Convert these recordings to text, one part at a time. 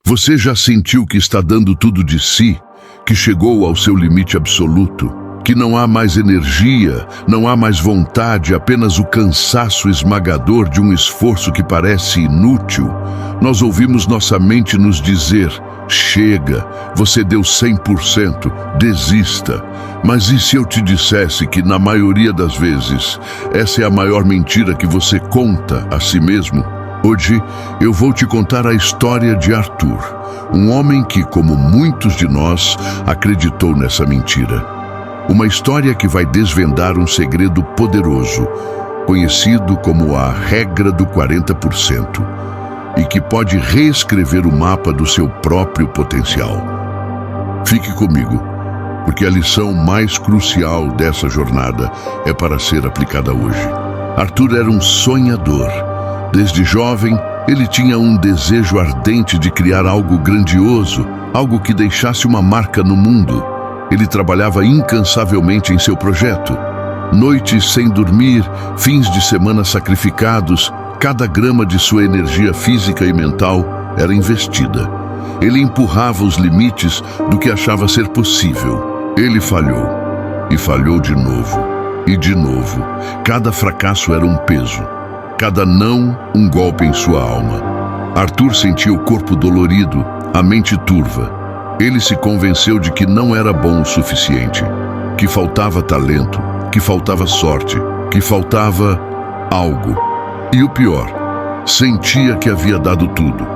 Você já sentiu que está dando tudo de si, que chegou ao seu limite absoluto, que não há mais energia, não há mais vontade, apenas o cansaço esmagador de um esforço que parece inútil? Nós ouvimos nossa mente nos dizer: chega, você deu 100%, desista. Mas e se eu te dissesse que, na maioria das vezes, essa é a maior mentira que você conta a si mesmo? Hoje eu vou te contar a história de Arthur, um homem que, como muitos de nós, acreditou nessa mentira. Uma história que vai desvendar um segredo poderoso, conhecido como a regra do 40%, e que pode reescrever o mapa do seu próprio potencial. Fique comigo, porque a lição mais crucial dessa jornada é para ser aplicada hoje. Arthur era um sonhador. Desde jovem, ele tinha um desejo ardente de criar algo grandioso, algo que deixasse uma marca no mundo. Ele trabalhava incansavelmente em seu projeto. Noites sem dormir, fins de semana sacrificados, cada grama de sua energia física e mental era investida. Ele empurrava os limites do que achava ser possível. Ele falhou, e falhou de novo, e de novo. Cada fracasso era um peso, cada não um golpe em sua alma. Arthur sentia o corpo dolorido, a mente turva. Ele se convenceu de que não era bom o suficiente, que faltava talento, que faltava sorte, que faltava algo. E o pior, sentia que havia dado tudo,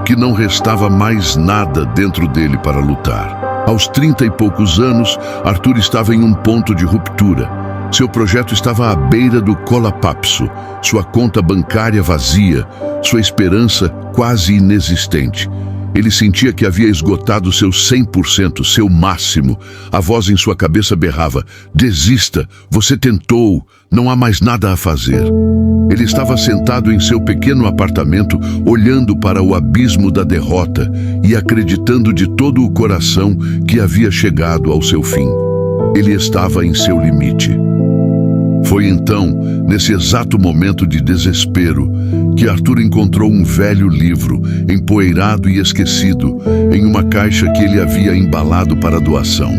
que não restava mais nada dentro dele para lutar. Aos 30 e poucos anos, Arthur estava em um ponto de ruptura. Seu projeto estava à beira do colapso, sua conta bancária vazia, sua esperança quase inexistente. Ele sentia que havia esgotado seu 100%, seu máximo. A voz em sua cabeça berrava: desista, você tentou, não há mais nada a fazer. Ele estava sentado em seu pequeno apartamento, olhando para o abismo da derrota e acreditando de todo o coração que havia chegado ao seu fim. Ele estava em seu limite. Foi então, nesse exato momento de desespero, que Arthur encontrou um velho livro, empoeirado e esquecido, em uma caixa que ele havia embalado para doação.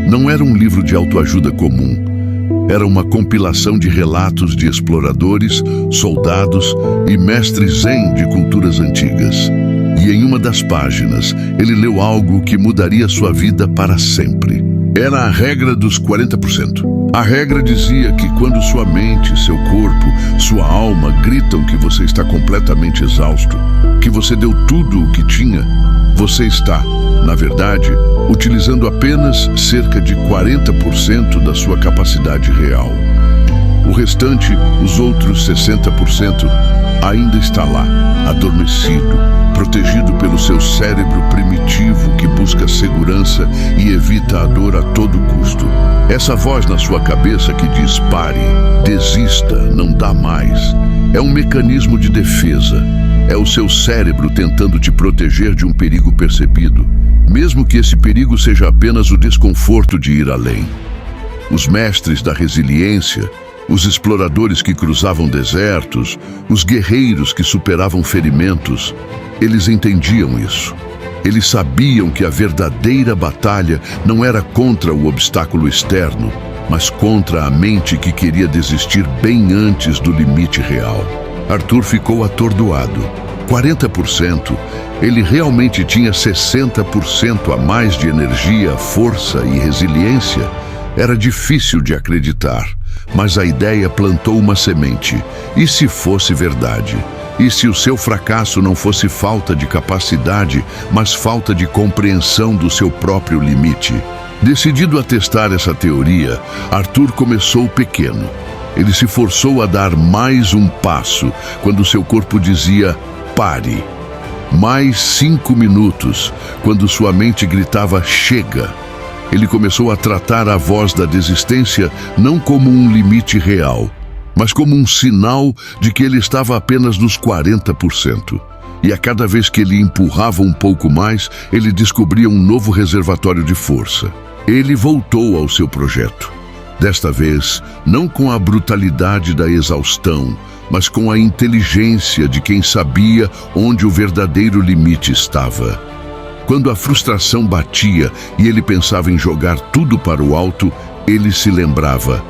Não era um livro de autoajuda comum. Era uma compilação de relatos de exploradores, soldados e mestres zen de culturas antigas. E em uma das páginas, ele leu algo que mudaria sua vida para sempre. Era a regra dos 40%. A regra dizia que quando sua mente, seu corpo, sua alma gritam que você está completamente exausto, que você deu tudo o que tinha, você está, na verdade, utilizando apenas cerca de 40% da sua capacidade real. O restante, os outros 60%, ainda está lá, adormecido, protegido pelo seu cérebro primitivo que busca segurança e evita a dor a todo custo. Essa voz na sua cabeça que diz: pare, desista, não dá mais, é um mecanismo de defesa. É o seu cérebro tentando te proteger de um perigo percebido, mesmo que esse perigo seja apenas o desconforto de ir além. Os mestres da resiliência, os exploradores que cruzavam desertos, os guerreiros que superavam ferimentos, eles entendiam isso. Eles sabiam que a verdadeira batalha não era contra o obstáculo externo, mas contra a mente que queria desistir bem antes do limite real. Arthur ficou atordoado. 40%, ele realmente tinha 60% a mais de energia, força e resiliência. Era difícil de acreditar, mas a ideia plantou uma semente. E se fosse verdade? E se o seu fracasso não fosse falta de capacidade, mas falta de compreensão do seu próprio limite? Decidido a testar essa teoria, Arthur começou pequeno. Ele se forçou a dar mais um passo quando seu corpo dizia: pare. Mais 5 minutos, quando sua mente gritava: chega. Ele começou a tratar a voz da desistência não como um limite real, mas como um sinal de que ele estava apenas nos 40%. E a cada vez que ele empurrava um pouco mais, ele descobria um novo reservatório de força. Ele voltou ao seu projeto. Desta vez, não com a brutalidade da exaustão, mas com a inteligência de quem sabia onde o verdadeiro limite estava. Quando a frustração batia e ele pensava em jogar tudo para o alto, ele se lembrava: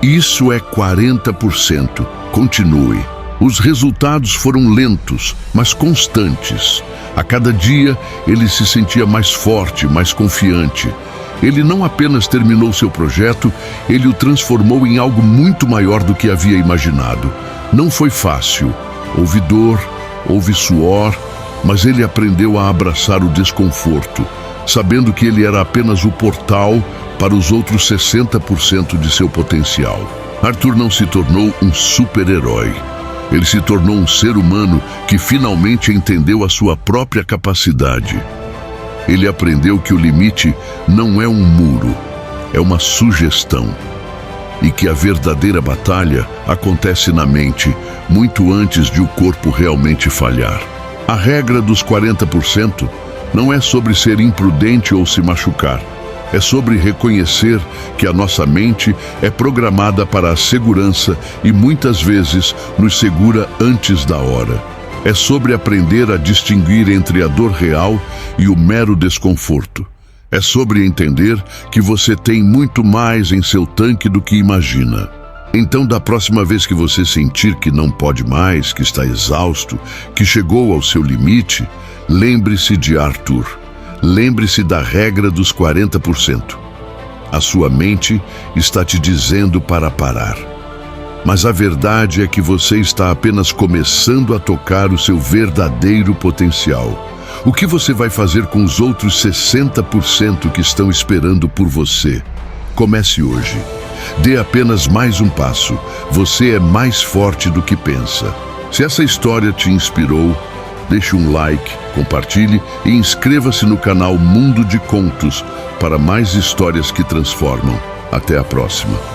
isso é 40%. Continue. Os resultados foram lentos, mas constantes. A cada dia, ele se sentia mais forte, mais confiante. Ele não apenas terminou seu projeto, ele o transformou em algo muito maior do que havia imaginado. Não foi fácil. Houve dor, houve suor, mas ele aprendeu a abraçar o desconforto, sabendo que ele era apenas o portal para os outros 60% de seu potencial. Arthur não se tornou um super-herói. Ele se tornou um ser humano que finalmente entendeu a sua própria capacidade. Ele aprendeu que o limite não é um muro, é uma sugestão. E que a verdadeira batalha acontece na mente, muito antes de o corpo realmente falhar. A regra dos 40% não é sobre ser imprudente ou se machucar. É sobre reconhecer que a nossa mente é programada para a segurança e muitas vezes nos segura antes da hora. É sobre aprender a distinguir entre a dor real e o mero desconforto. É sobre entender que você tem muito mais em seu tanque do que imagina. Então, da próxima vez que você sentir que não pode mais, que está exausto, que chegou ao seu limite, lembre-se de Arthur. Lembre-se da regra dos 40%. A sua mente está te dizendo para parar. Mas a verdade é que você está apenas começando a tocar o seu verdadeiro potencial. O que você vai fazer com os outros 60% que estão esperando por você? Comece hoje. Dê apenas mais um passo. Você é mais forte do que pensa. Se essa história te inspirou, deixe um like, compartilhe e inscreva-se no canal Mundo de Contos para mais histórias que transformam. Até a próxima.